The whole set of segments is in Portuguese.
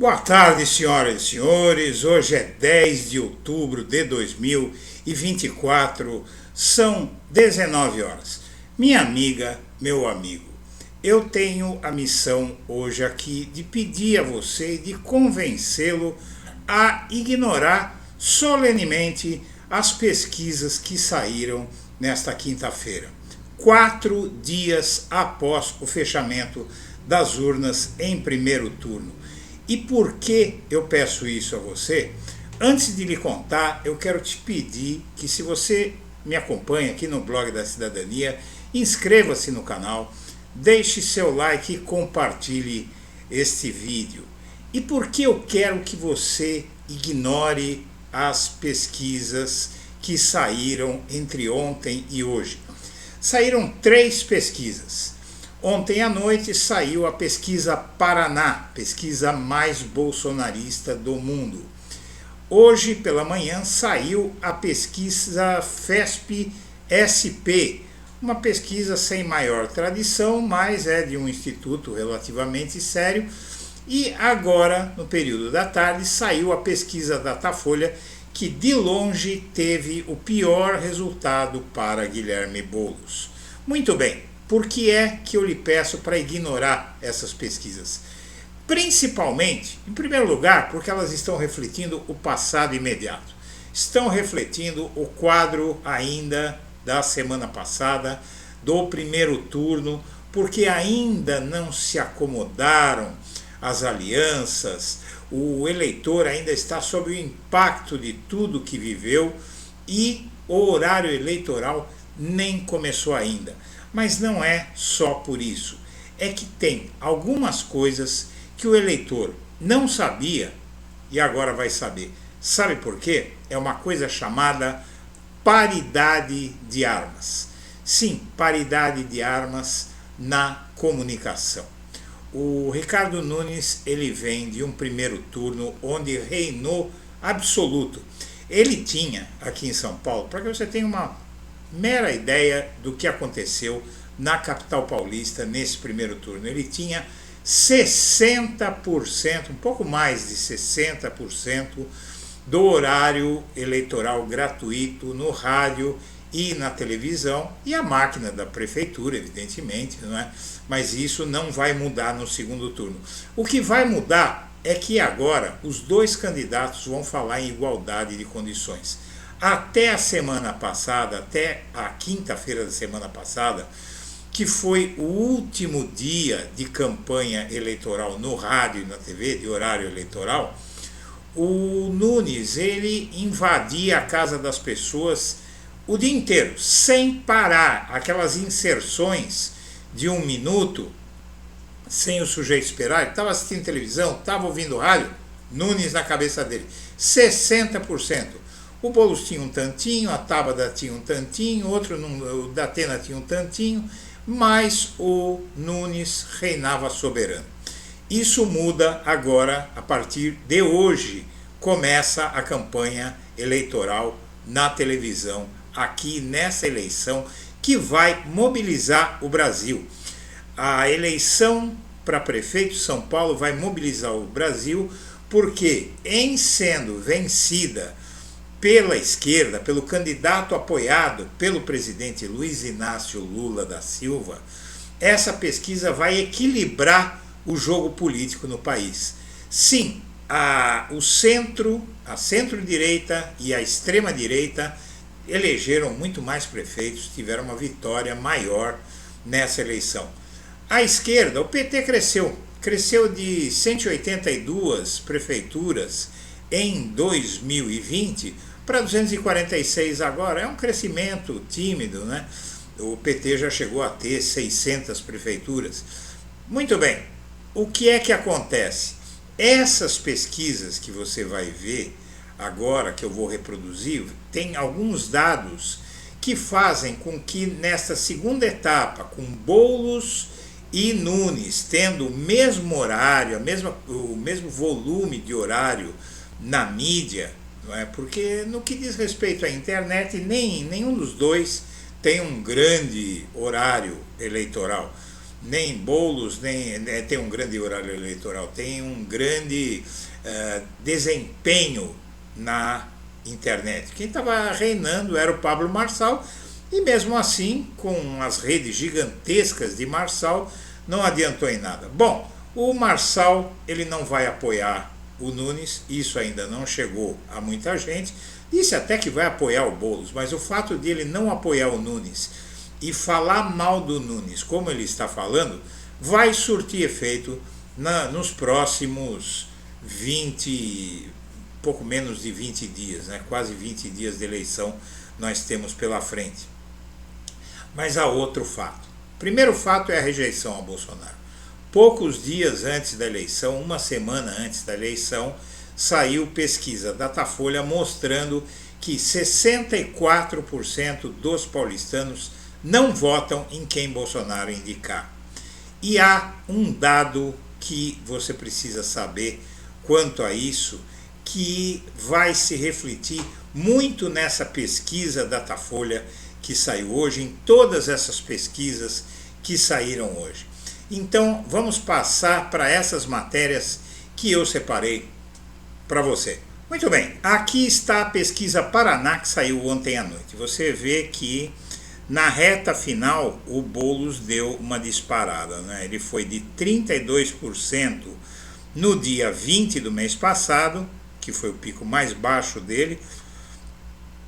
Boa tarde, senhoras e senhores. Hoje é 10 de outubro de 2024, são 19 horas. Minha amiga, meu amigo, eu tenho a missão hoje aqui de pedir a você, de convencê-lo a ignorar solenemente as pesquisas que saíram nesta quinta-feira, 4 dias após o fechamento das urnas em primeiro turno. E por que eu peço isso a você? Antes de lhe contar, eu quero te pedir que, se você me acompanha aqui no Blog da Cidadania, inscreva-se no canal, deixe seu like e compartilhe este vídeo. E por que eu quero que você ignore as pesquisas que saíram entre ontem e hoje? Saíram 3 pesquisas. Ontem à noite saiu a pesquisa Paraná, pesquisa mais bolsonarista do mundo. Hoje pela manhã saiu a pesquisa FESP-SP, uma pesquisa sem maior tradição, mas é de um instituto relativamente sério. E agora, no período da tarde, saiu a pesquisa Datafolha, que de longe teve o pior resultado para Guilherme Boulos. Muito bem. Por que é que eu lhe peço para ignorar essas pesquisas? Principalmente, em primeiro lugar, porque elas estão refletindo o passado imediato. Estão refletindo o quadro ainda da semana passada, do primeiro turno, porque ainda não se acomodaram as alianças, o eleitor ainda está sob o impacto de tudo que viveu e o horário eleitoral nem começou ainda. Mas não é só por isso, é que tem algumas coisas que o eleitor não sabia e agora vai saber. Sabe por quê? É uma coisa chamada paridade de armas. Sim, paridade de armas na comunicação. O Ricardo Nunes, ele vem de um primeiro turno onde reinou absoluto. Ele tinha aqui em São Paulo, para que você tenha uma mera ideia do que aconteceu na capital paulista nesse primeiro turno. Ele tinha 60%, um pouco mais de 60% do horário eleitoral gratuito no rádio e na televisão, e a máquina da prefeitura, evidentemente, não é? Mas isso não vai mudar no segundo turno. O que vai mudar é que agora os dois candidatos vão falar em igualdade de condições. Até a semana passada, até a quinta-feira da semana passada, que foi o último dia de campanha eleitoral no rádio e na TV, de horário eleitoral, o Nunes, ele invadia a casa das pessoas o dia inteiro, sem parar, aquelas inserções de 1 minuto, sem o sujeito esperar. Ele estava assistindo televisão, estava ouvindo rádio, Nunes na cabeça dele, 60%. O Boulos tinha um tantinho, a Tabata tinha um tantinho, o Datena tinha um tantinho, mas o Nunes reinava soberano. Isso muda agora, a partir de hoje, começa a campanha eleitoral na televisão, aqui nessa eleição, que vai mobilizar o Brasil. A eleição para prefeito de São Paulo vai mobilizar o Brasil, porque em sendo vencida pela esquerda, pelo candidato apoiado pelo presidente Luiz Inácio Lula da Silva, essa pesquisa vai equilibrar o jogo político no país. Sim, a centro-direita e a extrema-direita elegeram muito mais prefeitos, tiveram uma vitória maior nessa eleição. A esquerda, o PT cresceu de 182 prefeituras em 2020 para 246 agora. É um crescimento tímido, né? O PT já chegou a ter 600 prefeituras. Muito bem, o que é que acontece? Essas pesquisas que você vai ver agora, que eu vou reproduzir, tem alguns dados que fazem com que nesta segunda etapa, com Boulos e Nunes tendo o mesmo horário, o mesmo volume de horário na mídia, não é? Porque no que diz respeito à internet, nenhum dos dois tem um grande horário eleitoral. nem Boulos, nem tem um grande horário eleitoral, tem um grande desempenho na internet. Quem estava reinando era o Pablo Marçal, e mesmo assim, com as redes gigantescas de Marçal, não adiantou em nada. Bom, o Marçal, ele não vai apoiar o Nunes, isso ainda não chegou a muita gente, disse até que vai apoiar o Boulos, mas o fato de ele não apoiar o Nunes e falar mal do Nunes, como ele está falando, vai surtir efeito nos próximos pouco menos de 20 dias, né? Quase 20 dias de eleição nós temos pela frente. Mas há outro fato. O primeiro fato é a rejeição a Bolsonaro. Poucos dias antes da eleição, uma semana antes da eleição, saiu pesquisa Datafolha mostrando que 64% dos paulistanos não votam em quem Bolsonaro indicar. E há um dado que você precisa saber quanto a isso, que vai se refletir muito nessa pesquisa Datafolha que saiu hoje, em todas essas pesquisas que saíram hoje. Então, vamos passar para essas matérias que eu separei para você. Muito bem, aqui está a pesquisa Paraná que saiu ontem à noite. Você vê que na reta final o Boulos deu uma disparada, né? Ele foi de 32% no dia 20 do mês passado, que foi o pico mais baixo dele,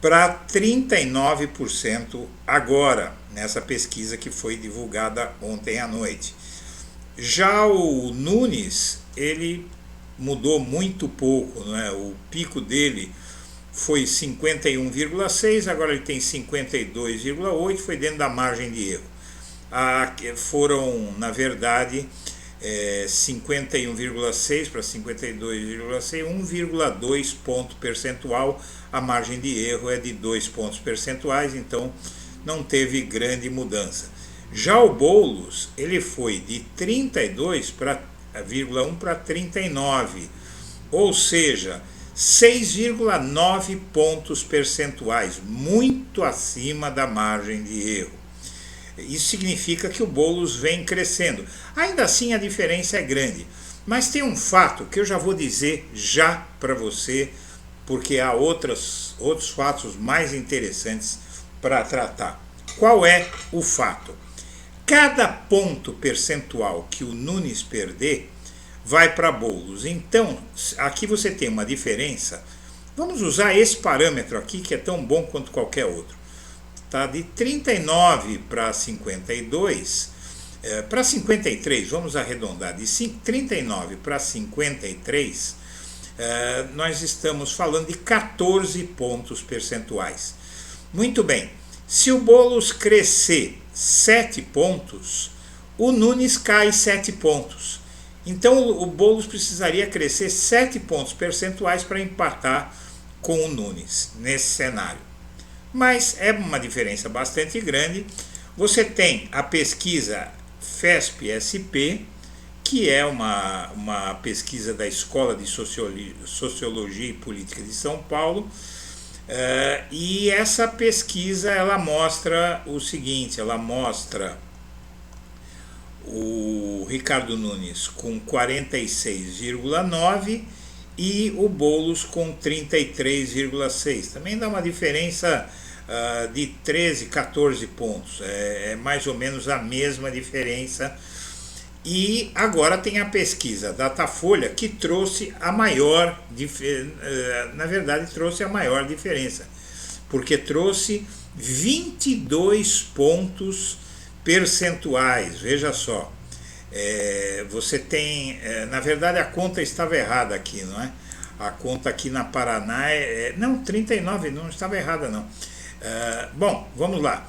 para 39% agora, nessa pesquisa que foi divulgada ontem à noite. Já o Nunes, ele mudou muito pouco, né? O pico dele foi 51,6, agora ele tem 52,8, foi dentro da margem de erro. Foram, na verdade, 51,6 para 52,6, 1,2 ponto percentual, a margem de erro é de 2 pontos percentuais, então não teve grande mudança. Já o Boulos, ele foi de 32,1 para 39, ou seja, 6,9 pontos percentuais, muito acima da margem de erro. Isso significa que o Boulos vem crescendo. Ainda assim a diferença é grande, mas tem um fato que eu já vou dizer já para você, porque há outros fatos mais interessantes para tratar. Qual é o fato? Cada ponto percentual que o Nunes perder vai para Boulos. Então, aqui você tem uma diferença. Vamos usar esse parâmetro aqui, que é tão bom quanto qualquer outro. Tá? De 39 para 52, para 53, vamos arredondar, de 39 para 53, nós estamos falando de 14 pontos percentuais. Muito bem, se o Boulos crescer 7 pontos, o Nunes cai 7 pontos. Então o Boulos precisaria crescer 7 pontos percentuais para empatar com o Nunes nesse cenário. Mas é uma diferença bastante grande. Você tem a pesquisa FESP-SP, que é uma pesquisa da Escola de Sociologia e Política de São Paulo, e essa pesquisa ela mostra o seguinte, ela mostra o Ricardo Nunes com 46,9 e o Boulos com 33,6. Também dá uma diferença de 13, 14 pontos. É mais ou menos a mesma diferença. E agora tem a pesquisa Datafolha que trouxe a maior, na verdade trouxe a maior diferença, porque trouxe 22 pontos percentuais. Veja só, você tem, na verdade a conta estava errada aqui, não é? A conta aqui na Paraná não, 39, não estava errada não. Bom, vamos lá.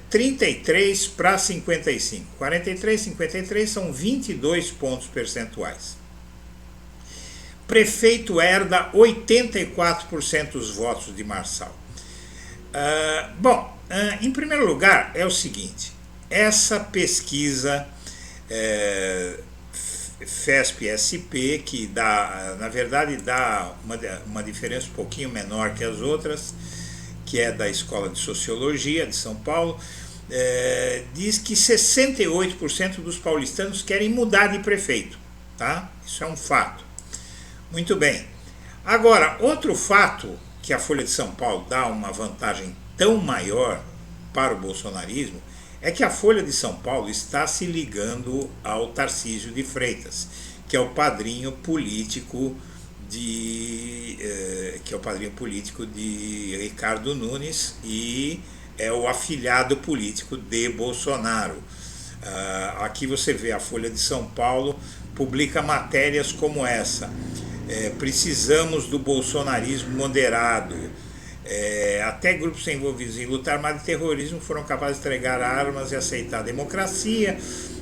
33 para 55, 43, 53 são 22 pontos percentuais. Prefeito herda 84% dos votos de Marçal. Em primeiro lugar é o seguinte, essa pesquisa FESP-SP, que dá, na verdade dá uma diferença um pouquinho menor que as outras, que é da Escola de Sociologia de São Paulo, diz que 68% dos paulistanos querem mudar de prefeito, tá? Isso é um fato. Muito bem. Agora, outro fato que a Folha de São Paulo dá uma vantagem tão maior para o bolsonarismo é que a Folha de São Paulo está se ligando ao Tarcísio de Freitas, que é o padrinho político de Ricardo Nunes e é o afilhado político de Bolsonaro. Aqui você vê a Folha de São Paulo publica matérias como essa. Precisamos do bolsonarismo moderado. Até grupos envolvidos em luta armada e terrorismo foram capazes de entregar armas e aceitar a democracia.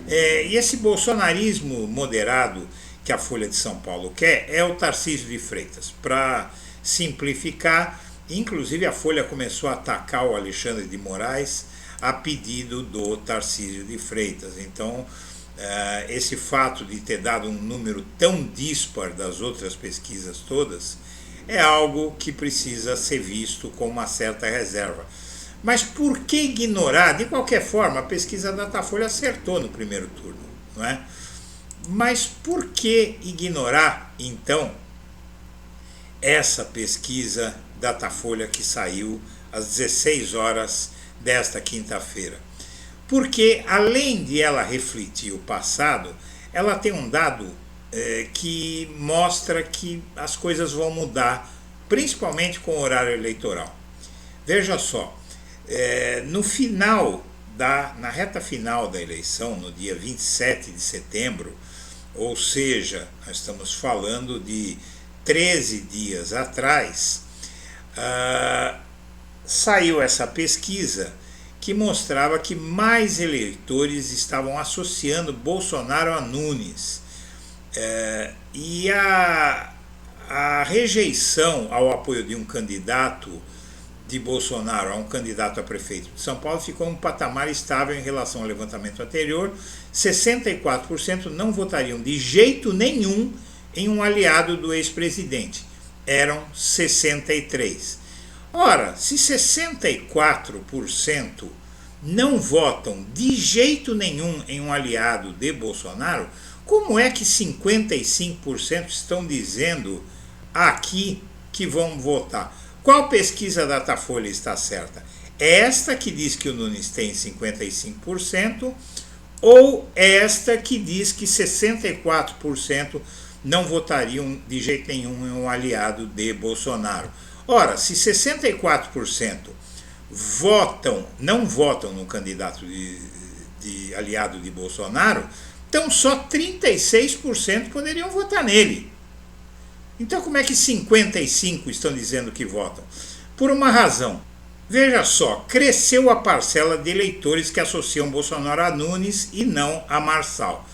E esse bolsonarismo moderado que a Folha de São Paulo quer é o Tarcísio de Freitas. Para simplificar, inclusive a Folha começou a atacar o Alexandre de Moraes a pedido do Tarcísio de Freitas. Então, esse fato de ter dado um número tão dispar das outras pesquisas todas é algo que precisa ser visto com uma certa reserva. Mas por que ignorar? De qualquer forma, a pesquisa da Datafolha acertou no primeiro turno, não é? Mas por que ignorar, então, essa pesquisa Datafolha que saiu às 16 horas desta quinta-feira? Porque, além de ela refletir o passado, ela tem um dado que mostra que as coisas vão mudar, principalmente com o horário eleitoral. Veja só, na reta final da eleição, no dia 27 de setembro, ou seja, nós estamos falando de 13 dias atrás, saiu essa pesquisa que mostrava que mais eleitores estavam associando Bolsonaro a Nunes. E a rejeição ao apoio de um candidato de Bolsonaro a um candidato a prefeito de São Paulo ficou em um patamar estável em relação ao levantamento anterior. 64% não votariam de jeito nenhum em um aliado do ex-presidente. Eram 63%. Ora, se 64% não votam de jeito nenhum em um aliado de Bolsonaro, como é que 55% estão dizendo aqui que vão votar? Qual pesquisa da Datafolha está certa? É esta que diz que o Nunes tem 55% ou esta que diz que 64% não votariam de jeito nenhum em um aliado de Bolsonaro? Ora, se 64% não votam no candidato de aliado de Bolsonaro, então só 36% poderiam votar nele. Então como é que 55% estão dizendo que votam? Por uma razão. Veja só, cresceu a parcela de eleitores que associam Bolsonaro a Nunes e não a Marçal.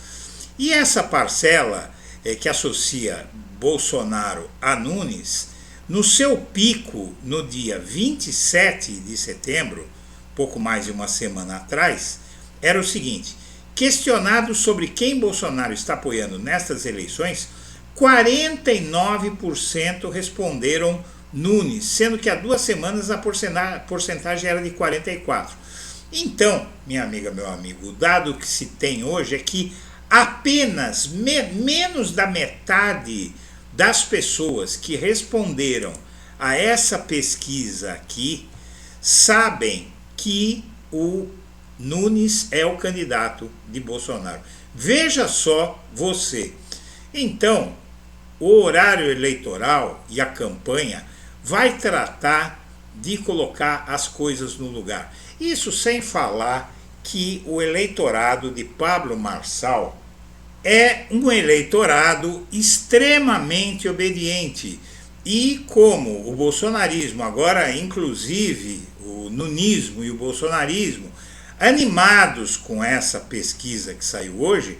E essa parcela que associa Bolsonaro a Nunes, no seu pico no dia 27 de setembro, pouco mais de uma semana atrás, era o seguinte: questionado sobre quem Bolsonaro está apoiando nestas eleições, 49% responderam Nunes, sendo que há 2 semanas a porcentagem era de 44%. Então, minha amiga, meu amigo, o dado que se tem hoje é que apenas menos da metade das pessoas que responderam a essa pesquisa aqui sabem que o Nunes é o candidato de Bolsonaro. Veja só você. Então, o horário eleitoral e a campanha vai tratar de colocar as coisas no lugar. Isso sem falar que o eleitorado de Pablo Marçal é um eleitorado extremamente obediente. E como o bolsonarismo, agora inclusive o nunismo e o bolsonarismo, animados com essa pesquisa que saiu hoje,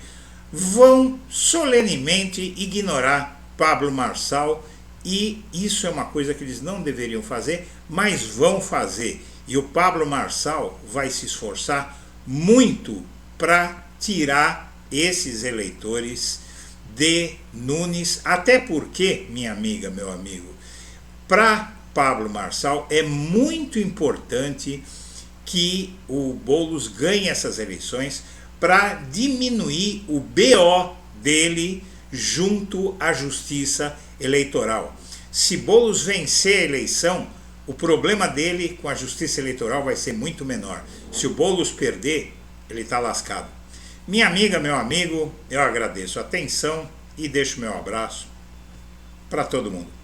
vão solenemente ignorar Pablo Marçal, e isso é uma coisa que eles não deveriam fazer, mas vão fazer. E o Pablo Marçal vai se esforçar muito para tirar esses eleitores de Nunes, até porque, minha amiga, meu amigo, para Pablo Marçal é muito importante que o Boulos ganhe essas eleições para diminuir o BO dele junto à Justiça Eleitoral. Se Boulos vencer a eleição, o problema dele com a Justiça Eleitoral vai ser muito menor. Se o Boulos perder, ele está lascado. Minha amiga, meu amigo, eu agradeço a atenção e deixo meu abraço para todo mundo.